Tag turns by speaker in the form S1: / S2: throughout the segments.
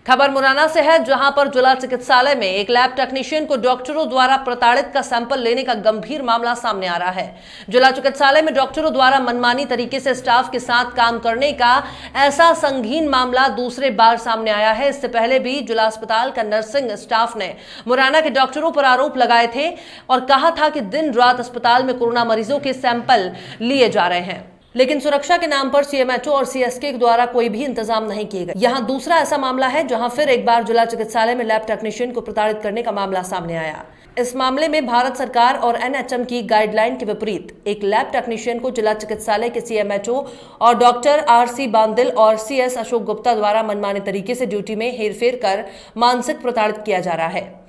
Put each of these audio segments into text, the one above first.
S1: खबर मुरैना से है, जहां पर जिला चिकित्सालय में एक लैब टेक्नीशियन को डॉक्टरों द्वारा प्रताड़ित का सैंपल लेने का गंभीर मामला सामने आ रहा है। जिला चिकित्सालय में डॉक्टरों द्वारा मनमानी तरीके से स्टाफ के साथ काम करने का ऐसा संगीन मामला दूसरे बार सामने आया है। इससे पहले भी जिला अस्पताल का नर्सिंग स्टाफ ने मुरैना के डॉक्टरों पर आरोप लगाए थे और कहा था कि दिन रात अस्पताल में कोरोना मरीजों के सैंपल लिए जा रहे हैं, लेकिन सुरक्षा के नाम पर सीएमएचओ और सीएसके द्वारा कोई भी इंतजाम नहीं किए गए। यहाँ दूसरा ऐसा मामला है जहां फिर एक बार जिला चिकित्सालय में लैब टेक्नीशियन को प्रताड़ित करने का मामला सामने आया। इस मामले में भारत सरकार और एनएचएम की गाइडलाइन के विपरीत एक लैब टेक्नीशियन को जिला चिकित्सालय के सीएमएचओ और डॉक्टर आरसी बांदिल और सीएस अशोक गुप्ता द्वारा मनमाने तरीके से ड्यूटी में हेरफेर कर मानसिक प्रताड़ित किया जा रहा है।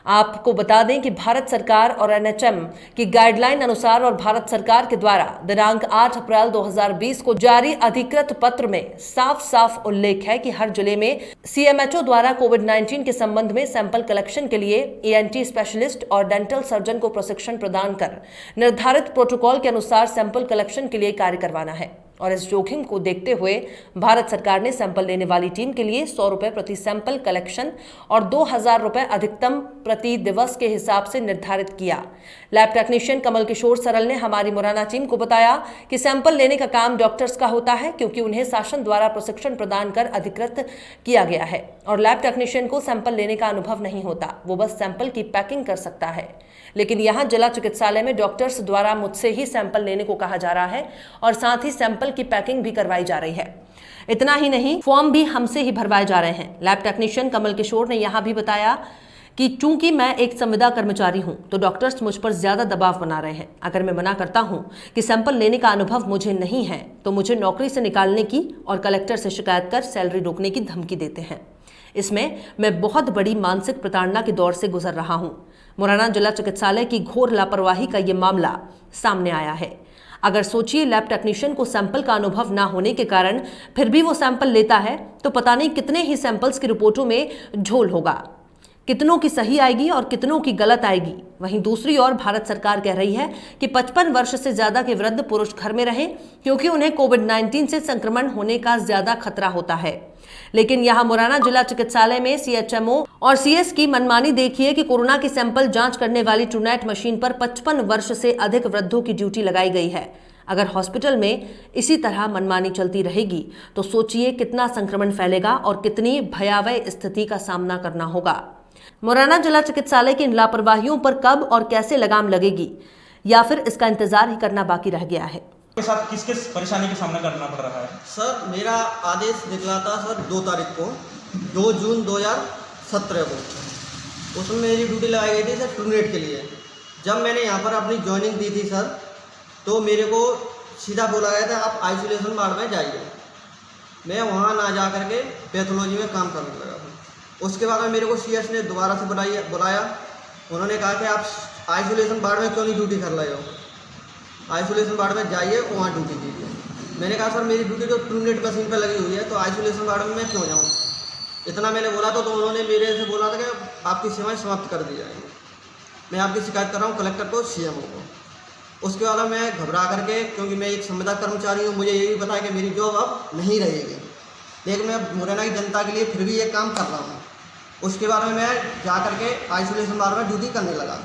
S1: आपको बता दें कि भारत सरकार और एनएचएम की गाइडलाइन अनुसार और भारत सरकार के द्वारा दिनांक 8 अप्रैल 2020 को जारी अधिकृत पत्र में साफ साफ उल्लेख है कि हर जिले में सीएमएचओ द्वारा कोविड-19 के संबंध में सैंपल कलेक्शन के लिए ईएनटी स्पेशलिस्ट और डेंटल सर्जन को प्रशिक्षण प्रदान कर निर्धारित प्रोटोकॉल के अनुसार सैंपल कलेक्शन के लिए कार्य करवाना है। और इस जोखिम को देखते हुए भारत सरकार ने सैंपल लेने वाली टीम के लिए 100 रुपए प्रति सैंपल कलेक्शन और 2000 रुपए अधिकतम प्रति दिवस के हिसाब से निर्धारित किया। लैब टेक्नीशियन कमल किशोर सरल ने हमारी मुरैना टीम को बताया कि सैंपल लेने का काम डॉक्टर्स का होता है, क्योंकि उन्हें शासन द्वारा प्रशिक्षण प्रदान कर अधिकृत किया गया है और लैब टेक्नीशियन को सैंपल लेने का अनुभव नहीं होता, वो बस सैंपल की पैकिंग कर सकता है। लेकिन यहाँ जिला चिकित्सालय में डॉक्टर्स द्वारा मुझसे ही सैंपल लेने को कहा जा रहा है और साथ ही सैंपल की पैकिंग भी करवाई जा रही है। इतना ही नहीं, फॉर्म भी हमसे ही भरवाए जा रहे हैं। लैब टेक्नीशियन कमल किशोर ने यहाँ भी बताया कि चूंकि मैं एक संविदा कर्मचारी हूं तो डॉक्टर्स मुझ पर ज्यादा दबाव बना रहे हैं। अगर मैं मना करता हूं कि सैंपल लेने का अनुभव मुझे नहीं है तो मुझे नौकरी से निकालने की और कलेक्टर से शिकायत कर सैलरी रोकने की धमकी देते हैं। इसमें मैं बहुत बड़ी मानसिक प्रताड़ना के दौर से गुजर रहा हूं। मुरैना जिला चिकित्सालय की घोर लापरवाही का ये मामला सामने आया है। अगर सोचिए, लैब टेक्नीशियन को सैंपल का अनुभव ना होने के कारण फिर भी वो सैंपल लेता है तो पता नहीं कितने ही सैंपल्स की रिपोर्टों में झोल होगा, कितनों की सही आएगी और कितनों की गलत आएगी। वहीं दूसरी ओर भारत सरकार कह रही है कि 55 वर्ष से ज्यादा के वृद्ध पुरुष घर में रहें, क्योंकि उन्हें कोविड-19 से संक्रमण होने का ज्यादा खतरा होता है। लेकिन यहां मुरैना जिला चिकित्सालय में सीएचएमओ और सीएस की मनमानी देखिए कि कोरोना की सैंपल जांच करने वाली ट्रूनेट मशीन पर 55 वर्ष से अधिक वृद्धों की ड्यूटी लगाई गई है। अगर हॉस्पिटल में इसी तरह मनमानी चलती रहेगी तो सोचिए कितना संक्रमण फैलेगा और कितनी भयावह स्थिति का सामना करना होगा। मुरैना जिला चिकित्सालय की इन लापरवाहियों पर कब और कैसे लगाम लगेगी, या फिर इसका इंतजार ही करना बाकी रह गया है।
S2: के साथ किस किस परेशानी का सामना करना पड़ रहा है?
S3: सर, मेरा आदेश निकला था सर 2 तारीख को, 2 जून 2017 को। उसमें मेरी ड्यूटी लगाई गई थी सर ट्रूनेट के लिए। जब मैंने यहाँ पर अपनी ज्वाइनिंग दी थी सर, तो मेरे को सीधा बोला गया था आप आइसोलेशन वार्ड में जाइए। मैं वहाँ ना जा करके पैथोलॉजी में काम करने लगा। उसके बाद में मेरे को सीएस ने दोबारा से बुलाया। उन्होंने कहा कि आप आइसोलेशन वार्ड में क्यों नहीं ड्यूटी कर रहे हो, आइसोलेशन वार्ड में जाइए, वहाँ ड्यूटी कीजिए। मैंने कहा सर मेरी ड्यूटी तो ट्रूनेट मशीन पर लगी हुई है, तो आइसोलेशन वार्ड में मैं क्यों जाऊँ। इतना मैंने बोला तो उन्होंने मेरे से बोला था कि आपकी सेवाएं समाप्त कर दी जाएंगी, मैं आपकी शिकायत कर रहा हूँ कलेक्टर को, सीएमओ को। उसके बाद मैं घबरा करके, क्योंकि मैं एक संविदा कर्मचारी हूँ, मुझे ये भी पता है कि मेरी जॉब अब नहीं रहेगी, लेकिन मैं मुरैना की जनता के लिए फिर भी ये काम कर रहा हूँ। उसके बाद में मैं जा करके आइसोलेशन वार्ड में ड्यूटी करने लगा।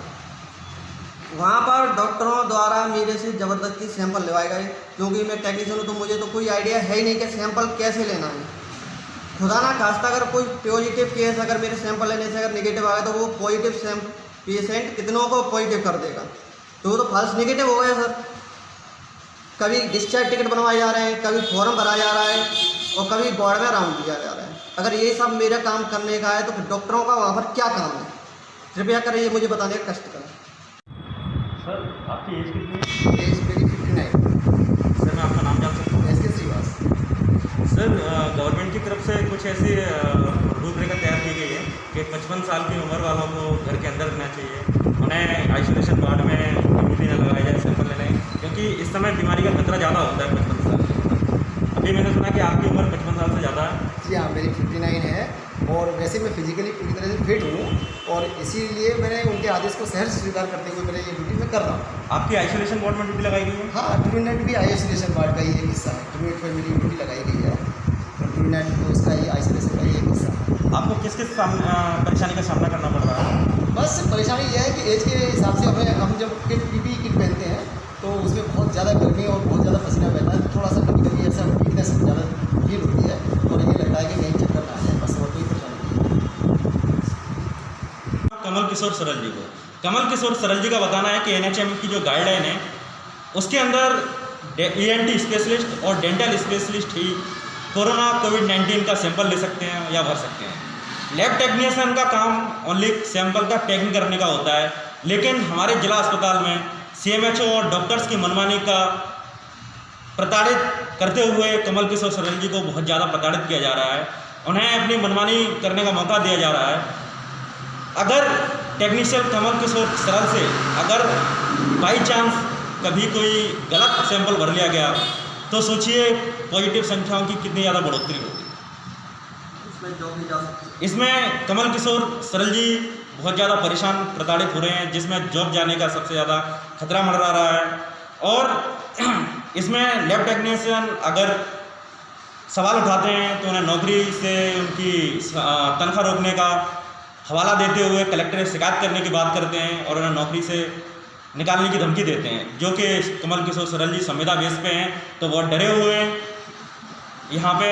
S3: वहाँ पर डॉक्टरों द्वारा मेरे से ज़बरदस्ती सैंपल लेवाए गए, क्योंकि मैं टेक्नीशियन हूँ तो मुझे तो कोई आइडिया है ही नहीं कि सैंपल कैसे लेना है। खुदा ना खास्ता अगर कोई पॉजिटिव केस अगर मेरे सैंपल लेने से अगर नेगेटिव आ गया तो वो पॉजिटिव पेशेंट कितनों को पॉजिटिव कर देगा, तो वो तो फॉल्स नेगेटिव हो गया सर। कभी डिस्चार्ज टिकट बनवाए जा रहे हैं, कभी फॉर्म भरा जा रहा है और कभी वार्ड में राउंड दिया जा रहा है। अगर ये सब मेरा काम करने का है तो फिर डॉक्टरों का वहाँ पर क्या काम है? कृपया करें, ये मुझे बताने का कष्ट करें।
S2: सर आपकी एज कितनी?
S3: एज मेरी 59।
S2: सर मैं आपका नाम जान सकता हूँ?
S3: एसके श्रीवास।
S2: सर गवर्नमेंट की तरफ से कुछ ऐसी रूपरेखा तैयार की गई है कि 55 साल की उम्र वालों को घर के अंदर रहना चाहिए, उन्हें आइसोलेशन वार्ड में ड्यूटी न लगाई जाए सैंपल लेने, क्योंकि इस समय बीमारी का खतरा ज़्यादा होता है 55 साल के। अभी मैंने सुना कि आपकी उम्र 55 साल से ज़्यादा है।
S4: जी हाँ, मेरी 59 है और वैसे मैं फिजिकली पूरी तरह से फिट हूँ और इसीलिए मैंने उनके आदेश को सहर्ष स्वीकार करते हुए मैंने ये ड्यूटी में कर रहा हूँ।
S2: आपकी आइसोलेशन वार्ड में ड्यूटी लगाई गई है?
S4: हाँ, ट्रूनेट भी आइसोलेशन वार्ड का ही एक हिस्सा है। ट्रूनेट पर मेरी ड्यूटी लगाई गई है, ट्रूनेट को उसका ही आइसोलेशन का ही एक हिस्सा है।
S2: आपको किस किस परेशानी का सामना करना पड़ रहा है?
S4: बस परेशानी यह है कि एज के हिसाब से हम जब पीपीई किट पहनते हैं तो उसमें बहुत ज़्यादा गर्मी और बहुत ज़्यादा पसीना बहता है, थोड़ा सा कभी कभी ऐसा वीकनेस ज़्यादा फील होती है और ये लगता है कि कहीं चक्कर ना आ जाए, बस और कोई परेशानी नहीं।
S2: कमल किशोर सरल जी को, कमल किशोर सरल जी का बताना है कि एनएचएम की जो गाइडलाइन है उसके अंदर ईएनटी स्पेशलिस्ट और डेंटल स्पेशलिस्ट ही कोरोना कोविड-19 का सैंपल ले सकते हैं या भर सकते हैं। लैब टेक्नीशियन का काम ओनली सैंपल का टैगिंग करने का होता है, लेकिन हमारे जिला अस्पताल में सीएमएचओ और डॉक्टर्स की मनमानी का प्रताड़ित करते हुए कमल किशोर सरल जी को बहुत ज़्यादा प्रताड़ित किया जा रहा है। उन्हें अपनी मनमानी करने का मौका दिया जा रहा है। अगर टेक्नीशियन कमल किशोर सरल से अगर बाई चांस कभी कोई गलत सैंपल भर लिया गया तो सोचिए पॉजिटिव संख्याओं की कितनी ज़्यादा बढ़ोतरी होगी। इसमें कमल किशोर सरल जी बहुत ज़्यादा परेशान प्रताड़ित हो रहे हैं, जिसमें जॉब जाने का सबसे ज़्यादा खतरा मंडरा रहा है। और इसमें लैब टेक्नीशियन अगर सवाल उठाते हैं तो उन्हें नौकरी से उनकी तनख्वाह रोकने का हवाला देते हुए कलेक्टर से शिकायत करने की बात करते हैं और उन्हें नौकरी से निकालने की धमकी देते हैं, जो कि कमल किशोर सरल जी संविदा बेस पे हैं तो बहुत डरे हुए हैं। यहाँ पे